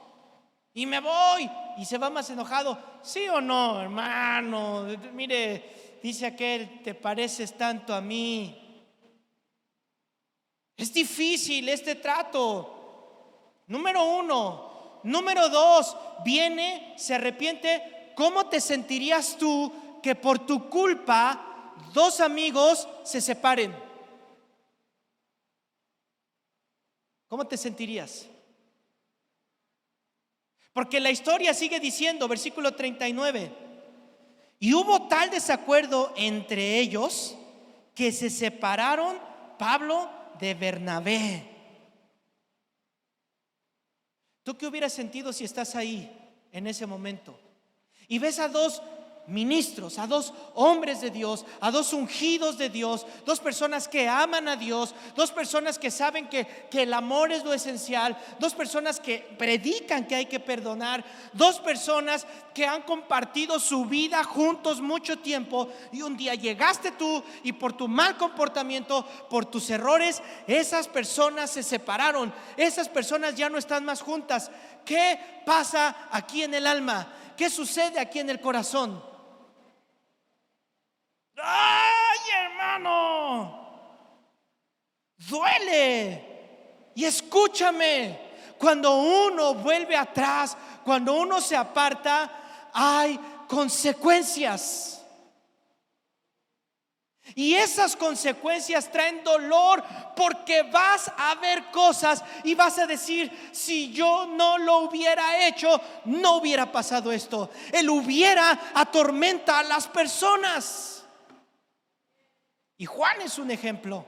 Speaker 1: y me voy. Y se va más enojado. ¿Sí o no, hermano? Mire, dice aquel: te pareces tanto a mí. Es difícil este trato. Número 1. Número 2, viene, se arrepiente. ¿Cómo te sentirías tú que por tu culpa 2 amigos se separen? ¿Cómo te sentirías? Porque la historia sigue diciendo, versículo 39: y hubo tal desacuerdo entre ellos que se separaron Pablo de Bernabé. ¿Tú qué hubieras sentido si estás ahí en ese momento y ves a 2 ministros, a 2 hombres de Dios, a 2 ungidos de Dios, 2 personas que aman a Dios, 2 personas que saben que el amor es lo esencial, 2 personas que predican que hay que perdonar, 2 personas que han compartido su vida juntos mucho tiempo, y un día llegaste tú y por tu mal comportamiento, por tus errores, esas personas se separaron, esas personas ya no están más juntas? ¿Qué pasa aquí en el alma? ¿Qué sucede aquí en el corazón? ¡Ay, hermano! Duele. Y escúchame, cuando uno vuelve atrás, cuando uno se aparta, hay consecuencias. Y esas consecuencias traen dolor, porque vas a ver cosas y vas a decir: si yo no lo hubiera hecho, no hubiera pasado esto. El hubiera atormenta a las personas. Y Juan es un ejemplo.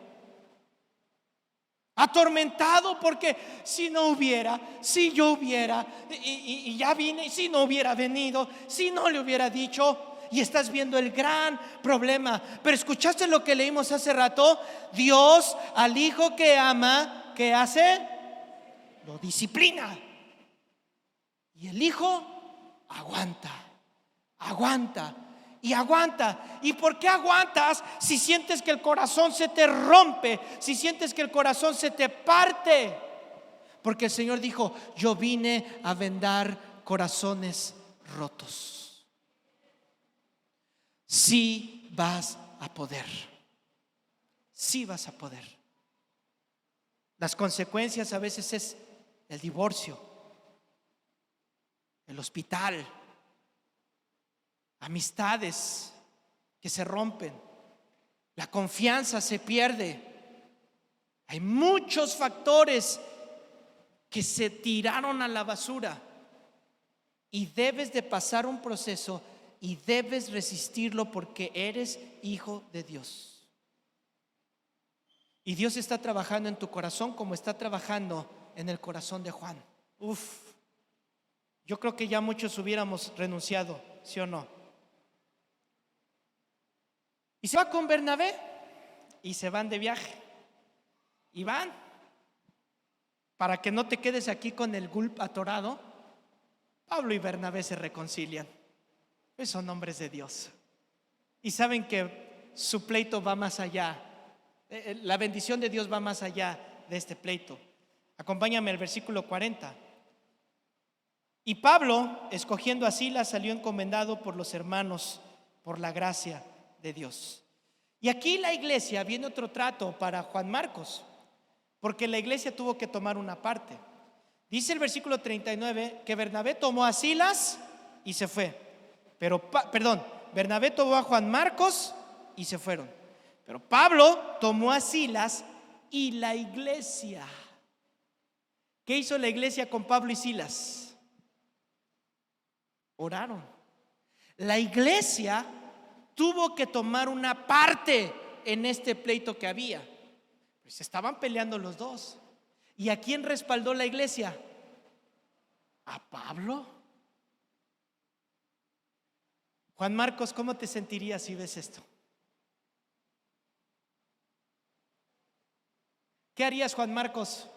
Speaker 1: Atormentado porque si no hubiera, si yo hubiera, y ya vine, y si no hubiera venido, si no le hubiera dicho. Y estás viendo el gran problema. Pero escuchaste lo que leímos hace rato. Dios al hijo que ama, ¿qué hace? Lo disciplina. Y el hijo aguanta, aguanta y aguanta. ¿Y por qué aguantas si sientes que el corazón se te rompe? Si sientes que el corazón se te parte. Porque el Señor dijo: yo vine a vendar corazones rotos. Sí vas a poder. Sí vas a poder. Las consecuencias a veces es el divorcio, el hospital, amistades que se rompen, la confianza se pierde. Hay muchos factores que se tiraron a la basura y debes de pasar un proceso y debes resistirlo porque eres hijo de Dios. Y Dios está trabajando en tu corazón como está trabajando en el corazón de Juan. Yo creo que ya muchos hubiéramos renunciado, ¿sí o no? Y se va con Bernabé y se van de viaje. Y van, para que no te quedes aquí con el gulp atorado, Pablo y Bernabé se reconcilian. Pues son hombres de Dios. Y saben que su pleito va más allá. La bendición de Dios va más allá de este pleito. Acompáñame al versículo 40. Y Pablo, escogiendo a Silas, salió encomendado por los hermanos por la gracia de Dios. Y aquí la iglesia, viene otro trato para Juan Marcos, porque la iglesia tuvo que tomar una parte. Dice el versículo 39 que Bernabé tomó a Silas y se fue. Bernabé tomó a Juan Marcos y se fueron. Pero Pablo tomó a Silas y la iglesia. ¿Qué hizo la iglesia con Pablo y Silas? Oraron. La iglesia tuvo que tomar una parte en este pleito que había. Pues estaban peleando los dos. ¿Y a quién respaldó la iglesia? ¿A Pablo? Juan Marcos, ¿cómo te sentirías si ves esto? ¿Qué harías, Juan Marcos?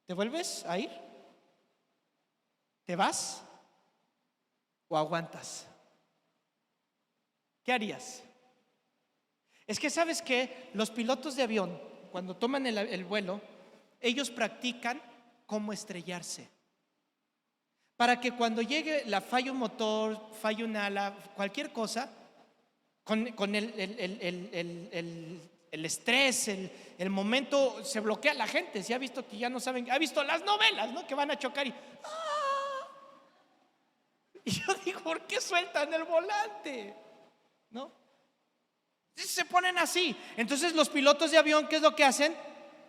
Speaker 1: ¿Te vuelves a ir? ¿Te vas? ¿O aguantas? ¿Qué harías? Es que sabes que los pilotos de avión, cuando toman el vuelo, ellos practican cómo estrellarse, para que cuando llegue la falla un motor, falla un ala, cualquier cosa, con el estrés, el momento, se bloquea la gente. Si ha visto que ya no saben, ha visto las novelas, ¿no? Que van a chocar y yo digo, ¿por qué sueltan el volante? ¿No? Se ponen así. Entonces los pilotos de avión, ¿qué es lo que hacen?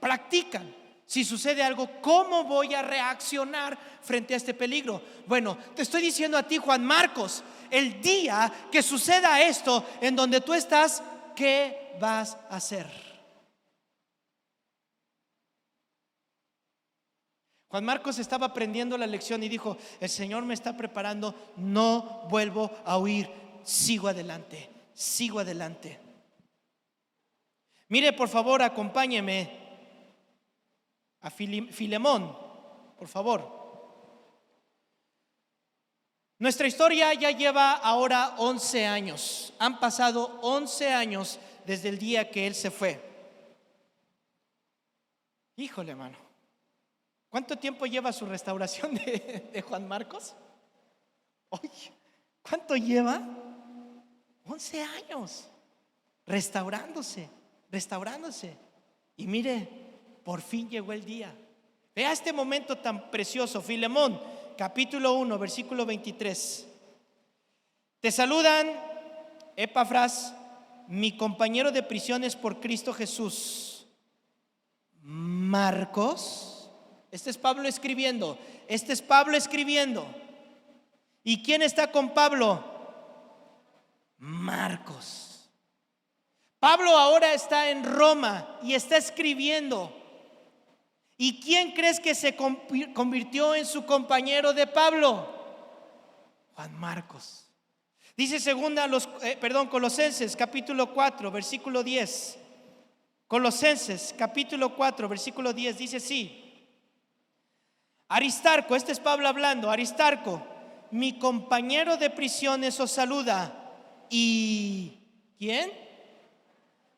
Speaker 1: Practican. Si sucede algo, ¿cómo voy a reaccionar frente a este peligro? Bueno, te estoy diciendo a ti, Juan Marcos, el día que suceda esto en donde tú estás, ¿qué vas a hacer? Juan Marcos estaba aprendiendo la lección y dijo: el Señor me está preparando, no vuelvo a huir, sigo adelante, sigo adelante. Mire, por favor, acompáñeme a Filemón, por favor. Nuestra historia ya lleva ahora 11 años. Han pasado 11 años desde el día que él se fue. Híjole, hermano, ¿cuánto tiempo lleva su restauración de Juan Marcos? Oye, ¿cuánto lleva? 11 años restaurándose. Y mire, por fin llegó el día. Vea este momento tan precioso. Filemón, capítulo 1, versículo 23. Te saludan Epafras, mi compañero de prisiones por Cristo Jesús. Marcos, este es Pablo escribiendo. ¿Y quién está con Pablo? Marcos. Pablo ahora está en Roma y está escribiendo. ¿Y quién crees que se convirtió en su compañero de Pablo? Juan Marcos. Dice Colosenses capítulo 4 versículo 10. Colosenses capítulo 4 versículo 10 dice así: Aristarco, este es Pablo hablando, Aristarco, mi compañero de prisiones os saluda. ¿Y quién?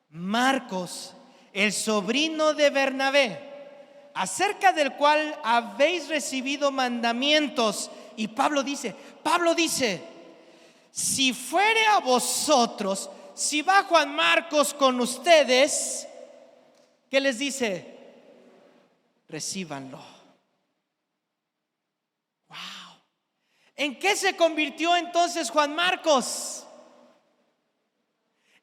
Speaker 1: Marcos, el sobrino de Bernabé, acerca del cual habéis recibido mandamientos. Y Pablo dice, si fuere a vosotros, si va Juan Marcos con ustedes, ¿qué les dice? Recíbanlo. Wow. ¿En qué se convirtió entonces Juan Marcos?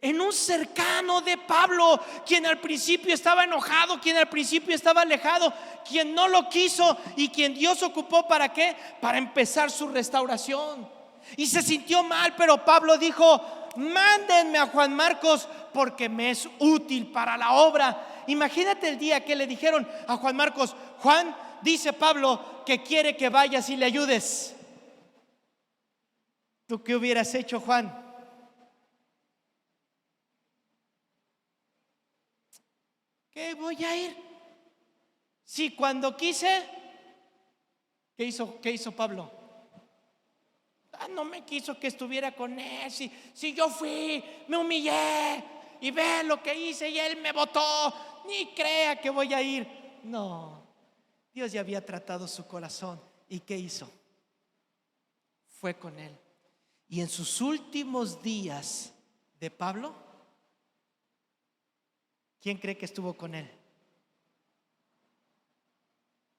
Speaker 1: En un cercano de Pablo, quien al principio estaba enojado, quien al principio estaba alejado, quien no lo quiso y quien Dios ocupó ¿para qué? Para empezar su restauración. Y se sintió mal, pero Pablo dijo: mándenme a Juan Marcos porque me es útil para la obra. Imagínate el día que le dijeron a Juan Marcos: Juan, dice Pablo que quiere que vayas y le ayudes. ¿Tú qué hubieras hecho, Juan? ¿Qué voy a ir? Si cuando quise, ¿qué hizo Pablo? No me quiso que estuviera con él. Si yo fui, me humillé y ve lo que hice y él me votó, ni crea que voy a ir. No, Dios ya había tratado su corazón. ¿Y qué hizo? Fue con él. Y en sus últimos días de Pablo, ¿quién cree que estuvo con él?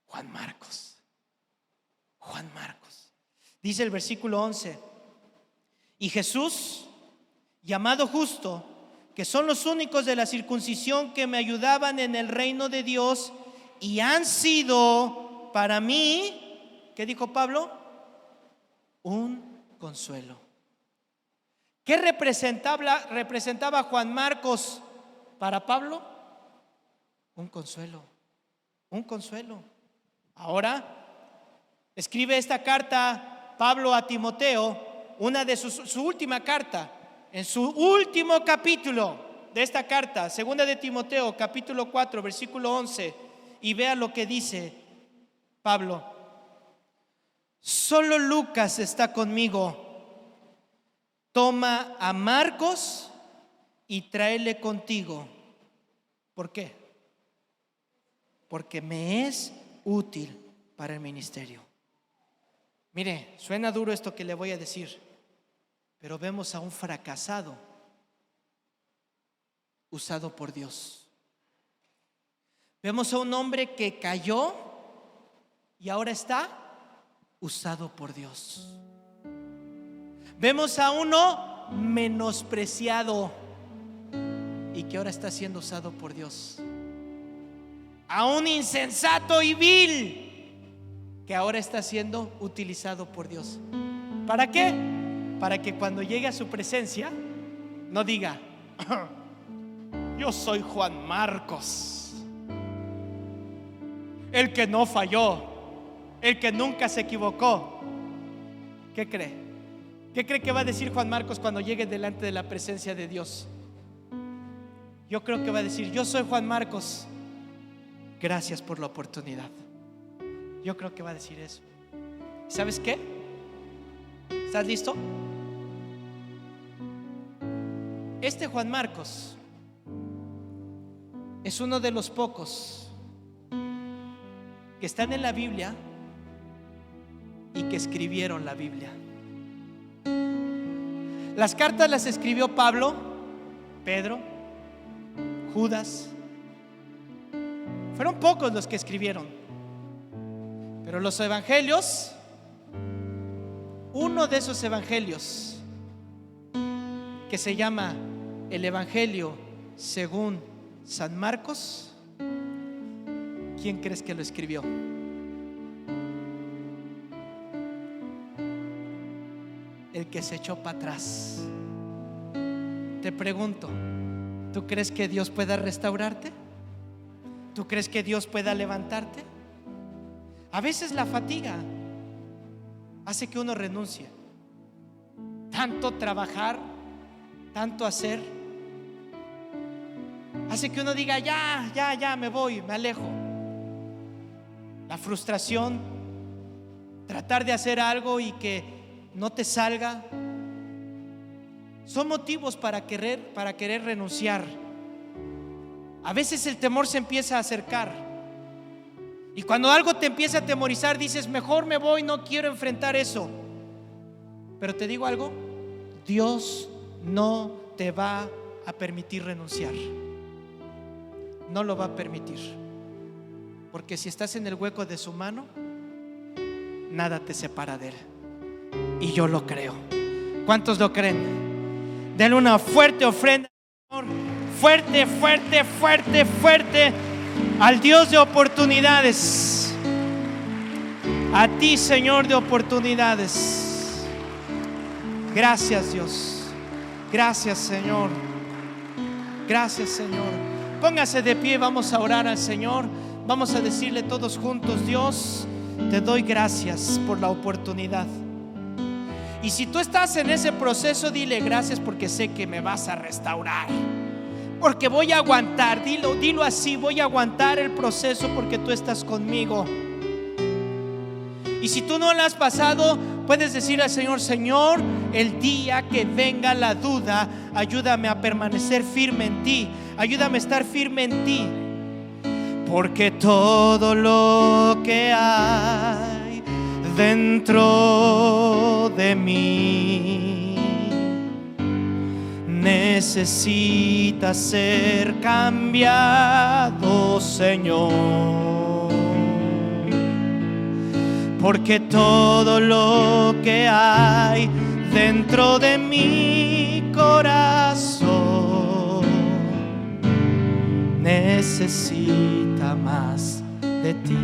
Speaker 1: Juan Marcos. Dice el versículo 11: y Jesús, llamado justo, que son los únicos de la circuncisión que me ayudaban en el reino de Dios y han sido para mí, ¿qué dijo Pablo? Un consuelo. ¿Qué representaba Juan Marcos para Pablo? Un consuelo. Ahora escribe esta carta Pablo a Timoteo, una de su última carta, en su último capítulo de esta carta, segunda de Timoteo, capítulo 4, versículo 11, y vea lo que dice Pablo: solo Lucas está conmigo, toma a Marcos y tráele contigo. ¿Por qué? Porque me es útil para el ministerio. Mire, suena duro esto que le voy a decir, pero vemos a un fracasado usado por Dios. Vemos a un hombre que cayó y ahora está usado por Dios. Vemos a uno menospreciado y que ahora está siendo usado por Dios. A un insensato y vil que ahora está siendo utilizado por Dios. ¿Para qué? Para que cuando llegue a su presencia no diga: yo soy Juan Marcos, el que no falló, el que nunca se equivocó. ¿Qué cree? ¿Qué cree que va a decir Juan Marcos cuando llegue delante de la presencia de Dios? Yo creo que va a decir: yo soy Juan Marcos, gracias por la oportunidad. Yo creo que va a decir eso. ¿Sabes qué? ¿Estás listo? Este Juan Marcos es uno de los pocos que están en la Biblia y que escribieron la Biblia. Las cartas las escribió Pablo, Pedro, Judas. Fueron pocos los que escribieron. Pero los evangelios, uno de esos evangelios que se llama El Evangelio según San Marcos, ¿quién crees que lo escribió? El que se echó para atrás. Te pregunto, ¿tú crees que Dios pueda restaurarte? ¿Tú crees que Dios pueda levantarte? A veces la fatiga hace que uno renuncie. Tanto trabajar, tanto hacer, hace que uno diga ya me voy, me alejo. La frustración, tratar de hacer algo y que no te salga, son motivos para querer renunciar. A veces el temor se empieza a acercar, y cuando algo te empieza a atemorizar dices: mejor me voy, no quiero enfrentar eso. Pero te digo algo, Dios no te va a permitir renunciar. No lo va a permitir, porque si estás en el hueco de su mano, nada te separa de él. Y yo lo creo. ¿Cuántos lo creen? Denle una fuerte ofrenda, fuerte, fuerte, fuerte, fuerte al Dios de oportunidades. A ti, Señor de oportunidades. Gracias, Dios. Gracias, Señor. Gracias, Señor. Póngase de pie, vamos a orar al Señor. Vamos a decirle todos juntos: Dios, te doy gracias por la oportunidad. Y si tú estás en ese proceso, dile: gracias porque sé que me vas a restaurar, porque voy a aguantar. Dilo así: voy a aguantar el proceso porque tú estás conmigo. Y si tú no lo has pasado, puedes decir al Señor: Señor, el día que venga la duda, ayúdame a permanecer firme en ti, ayúdame a estar firme en ti, porque todo lo que hay dentro de mí necesita ser cambiado, Señor, porque todo lo que hay dentro de mi corazón necesita más de ti.